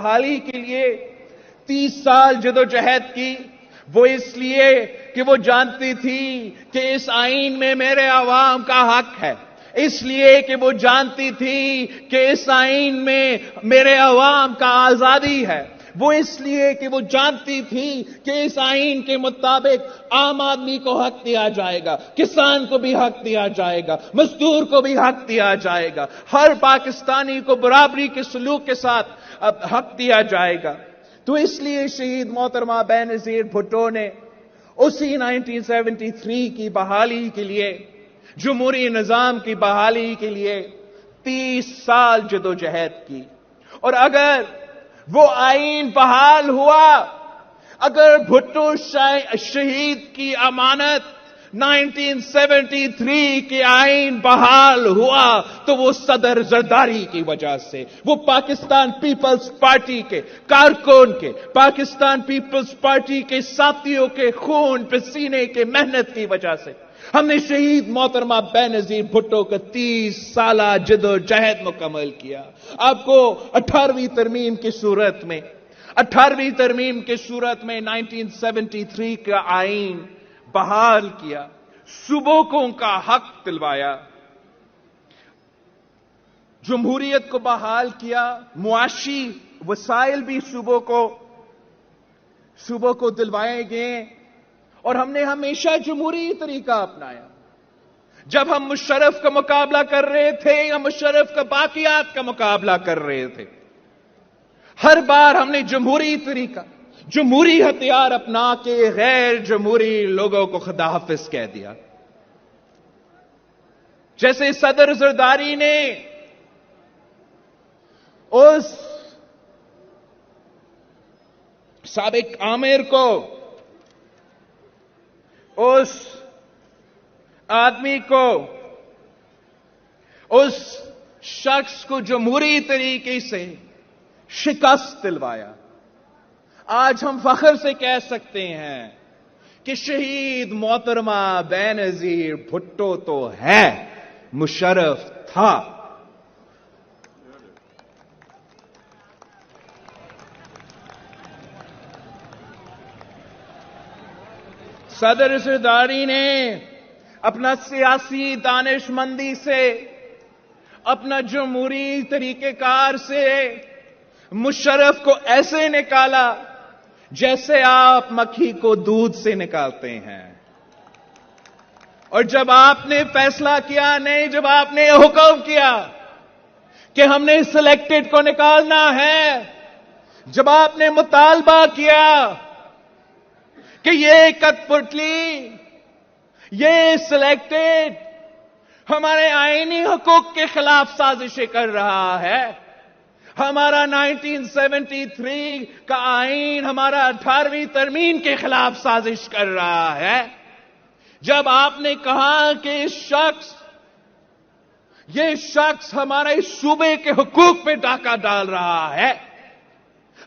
बहाली के लिए 30 साल जदोजहद की, वो इसलिए कि वो जानती थी कि इस आईन में मेरे अवाम का हक है, इसलिए कि वो जानती थी कि इस आईन में मेरे अवाम का आजादी है, वो इसलिए कि वो जानती थी कि इस आईन के मुताबिक आम आदमी को हक दिया जाएगा, किसान को भी हक दिया जाएगा, मजदूर को भी हक दिया जाएगा, हर पाकिस्तानी को बराबरी के सलूक के साथ हक दिया जाएगा। तो इसलिए शहीद मोहतरमा बेनजीर भुट्टो ने उसी 1973 की बहाली के लिए, जमहूरी निजाम की बहाली के लिए 30 साल जदोजहद की। और अगर वो आईन बहाल हुआ, अगर भुट्टो शहीद की अमानत 1973 के आईन बहाल हुआ, तो वो सदर जरदारी की वजह से, वो पाकिस्तान पीपल्स पार्टी के कारकुन के, पाकिस्तान पीपल्स पार्टी के साथियों के खून पसीने के मेहनत की वजह से हमने शहीद मोहतरमा बेनजीर भुट्टो का 30 साला जदोजहद मुकम्मल किया। आपको 18वीं तरमीम की सूरत में 1973 का आईन बहाल किया, सुबोकों का हक दिलवाया, जमहूरियत को बहाल किया, मुआशी वसाइल भी सूबों को दिलवाए गए। और हमने हमेशा जमहूरी तरीका अपनाया। जब हम मुशर्रफ का मुकाबला कर रहे थे या मुशर्रफ का बाकियात का मुकाबला कर रहे थे, हर बार हमने जमहूरी तरीका, जमहूरी हथियार अपना के गैर जमहूरी लोगों को खुदा हाफिज कह दिया। जैसे सदर जरदारी ने उस साबिक आमिर को, उस आदमी को, उस शख्स को जमहूरी तरीके से शिकस्त दिलवाया। आज हम फख्र से कह सकते हैं कि शहीद मोहतरमा बेनजीर भुट्टो तो है, मुशर्रफ था। सदर जरदारी ने अपना सियासी दानिशमंदी से, अपना जमहूरी तरीकेकार से मुशर्रफ को ऐसे निकाला जैसे आप मक्खी को दूध से निकालते हैं। और जब आपने फैसला किया, नहीं, जब आपने हुक्म किया कि हमने सिलेक्टेड को निकालना है, जब आपने मुतालबा किया कि ये कठपुतली, ये सिलेक्टेड हमारे आईनी हकूक के खिलाफ साजिशें कर रहा है, हमारा 1973 का आईन, हमारा 18वीं तरमीम के खिलाफ साजिश कर रहा है, जब आपने कहा कि ये शख्स हमारे सूबे के हुकूक पे डाका डाल रहा है,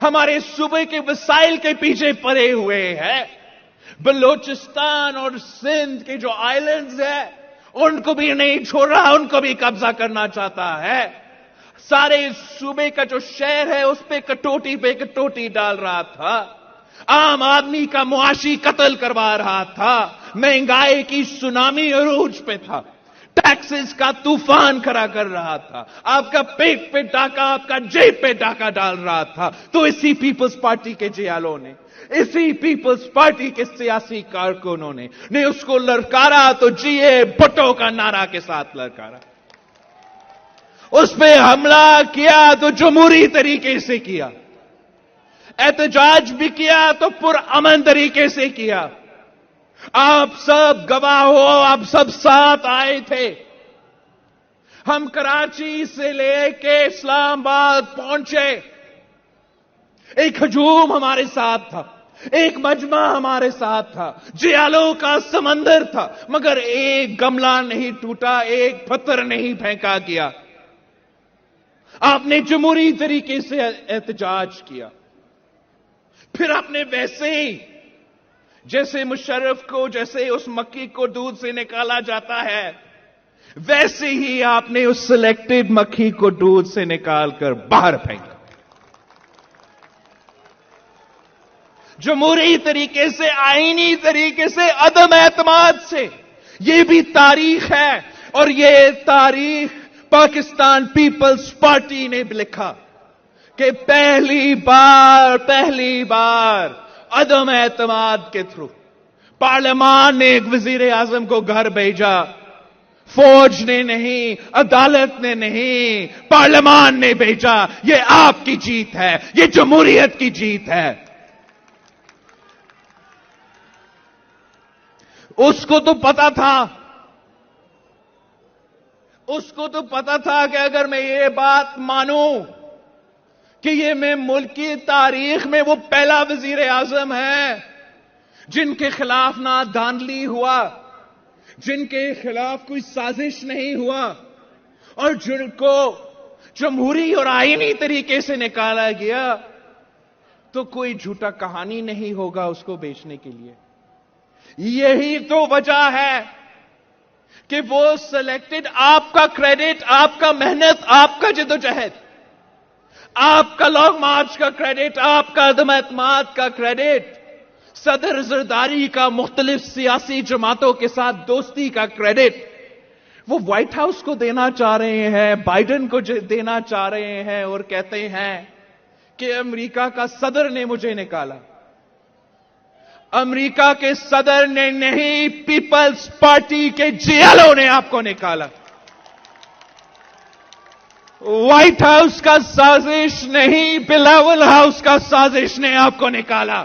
हमारे सूबे के वसाइल के पीछे पड़े हुए हैं, बलोचिस्तान और सिंध के जो आइलैंड्स हैं उनको भी नहीं छोड़ रहा, उनको भी कब्जा करना चाहता है, सारे सूबे का जो शहर है उस पे कटौती डाल रहा था, आम आदमी का मुआशी कत्ल करवा रहा था, महंगाई की सुनामी अरूज पे था, टैक्सेस का तूफान खड़ा कर रहा था, आपका पेट पे डाका, आपका जेब पे डाका डाल रहा था। तो इसी पीपल्स पार्टी के जियालों ने, इसी पीपल्स पार्टी के सियासी कारकुनों ने उसको ललकारा, तो जीए भुट्टो का नारा के साथ ललकारा, उस पे हमला किया तो जमहूरी तरीके से किया, एहतजाज भी किया तो पुरअमन तरीके से किया। आप सब गवाह हो, आप सब साथ आए थे। हम कराची से लेके इस्लामाबाद पहुंचे, एक हजूम हमारे साथ था, एक मजमा हमारे साथ था, जियालों का समंदर था, मगर एक गमला नहीं टूटा, एक पत्थर नहीं फेंका गया। आपने जमहूरी तरीके से एहतजाज किया, फिर आपने वैसे ही जैसे मुशर्रफ को, जैसे उस मक्खी को दूध से निकाला जाता है, वैसे ही आपने उस सिलेक्टेड मक्खी को दूध से निकालकर बाहर फेंका। جمہوری طریقے سے، آئینی طریقے سے، عدم اعتماد سے. یہ بھی تاریخ ہے، اور یہ تاریخ پاکستان پیپلز پارٹی نے لکھا کہ پہلی بار عدم اعتماد کے تھرو پارلیمان نے ایک وزیر اعظم کو گھر بھیجا. فوج نے نہیں، عدالت نے نہیں، پارلیمان نے بھیجا. یہ آپ کی جیت ہے، یہ جمہوریت کی جیت ہے. اس کو تو پتا تھا کہ اگر میں یہ بات مانوں کہ یہ میں ملک کی تاریخ میں وہ پہلا وزیر اعظم ہے جن کے خلاف نہ دھاندلی ہوا، جن کے خلاف کوئی سازش نہیں ہوا، اور جن کو جمہوری اور آئینی طریقے سے نکالا گیا، تو کوئی جھوٹا کہانی نہیں ہوگا اس کو بیچنے کے لیے. یہی تو وجہ ہے کہ وہ سلیکٹڈ. آپ کا کریڈٹ، آپ کا محنت، آپ کا جدوجہد، آپ کا لانگ مارچ کا کریڈٹ، آپ کا عدم اعتماد کا کریڈٹ، صدر زرداری کا مختلف سیاسی جماعتوں کے ساتھ دوستی کا کریڈٹ وہ وائٹ ہاؤس کو دینا چاہ رہے ہیں، بائیڈن کو دینا چاہ رہے ہیں، اور کہتے ہیں کہ امریکہ کا صدر نے مجھے نکالا. امریکہ کے صدر نے نہیں، پیپلز پارٹی کے جی ایل او نے آپ کو نکالا. وائٹ ہاؤس کا سازش نہیں، بلاول ہاؤس کا سازش نے آپ کو نکالا.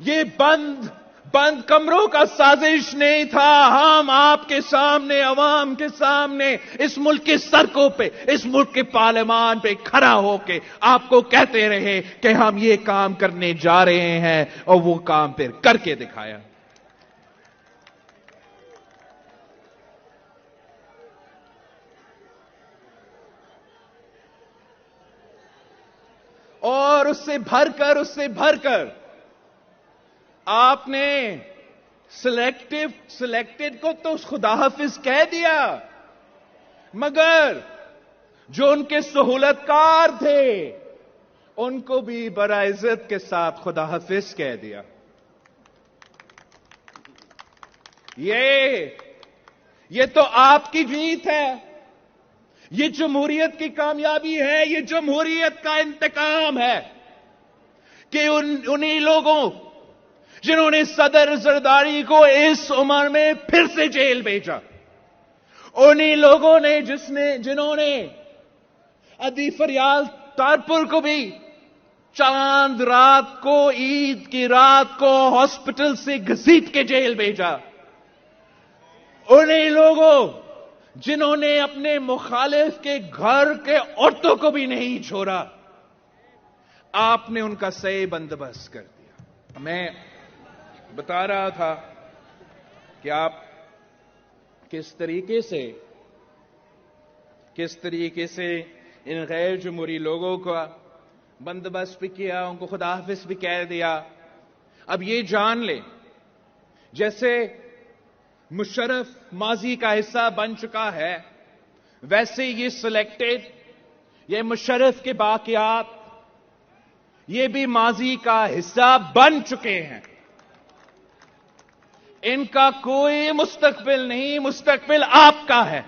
یہ بند کمروں کا سازش نہیں تھا. ہم آپ کے سامنے، عوام کے سامنے، اس ملک کے سڑکوں پہ، اس ملک کے پارلیمان پہ کھڑا ہو کے آپ کو کہتے رہے کہ ہم یہ کام کرنے جا رہے ہیں، اور وہ کام پھر کر کے دکھایا. اور اس سے بھر کر آپ نے سلیکٹڈ کو تو خدا حافظ کہہ دیا، مگر جو ان کے سہولت کار تھے ان کو بھی برعزت کے ساتھ خدا حافظ کہہ دیا. یہ تو آپ کی جیت ہے، یہ جمہوریت کی کامیابی ہے، یہ جمہوریت کا انتقام ہے کہ انہی لوگوں جنہوں نے صدر زرداری کو اس عمر میں پھر سے جیل بھیجا، انہی لوگوں نے جنہوں نے ادی فریال تارپور کو بھی چاند رات کو، عید کی رات کو ہاسپٹل سے گھسیٹ کے جیل بھیجا، انہی لوگوں جنہوں نے اپنے مخالف کے گھر کے عورتوں کو بھی نہیں چھوڑا، آپ نے ان کا صحیح بندوبست کر دیا. میں بتا رہا تھا کہ آپ کس طریقے سے ان غیر جمہوری لوگوں کا بندوبست بھی کیا، ان کو خدا حافظ بھی کہہ دیا. اب یہ جان لیں، جیسے مشرف ماضی کا حصہ بن چکا ہے، ویسے یہ سلیکٹڈ، یہ مشرف کے باقیات، یہ بھی ماضی کا حصہ بن چکے ہیں. ان کا کوئی مستقبل نہیں، مستقبل آپ کا ہے.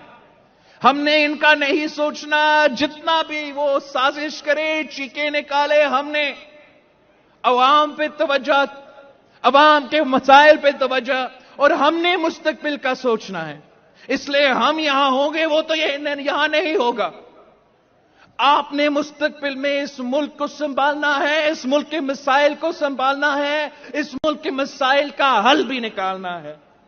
ہم نے ان کا نہیں سوچنا. جتنا بھی وہ سازش کرے، چیخے نکالے، ہم نے عوام پہ توجہ، عوام کے مسائل پہ توجہ، اور ہم نے مستقبل کا سوچنا ہے. اس لیے ہم یہاں ہوں گے، وہ تو یہاں نہیں ہوگا. آپ نے مستقبل میں اس ملک کو سنبھالنا ہے، اس ملک کے مسائل کو سنبھالنا ہے، اس ملک کے مسائل کا حل بھی نکالنا ہے.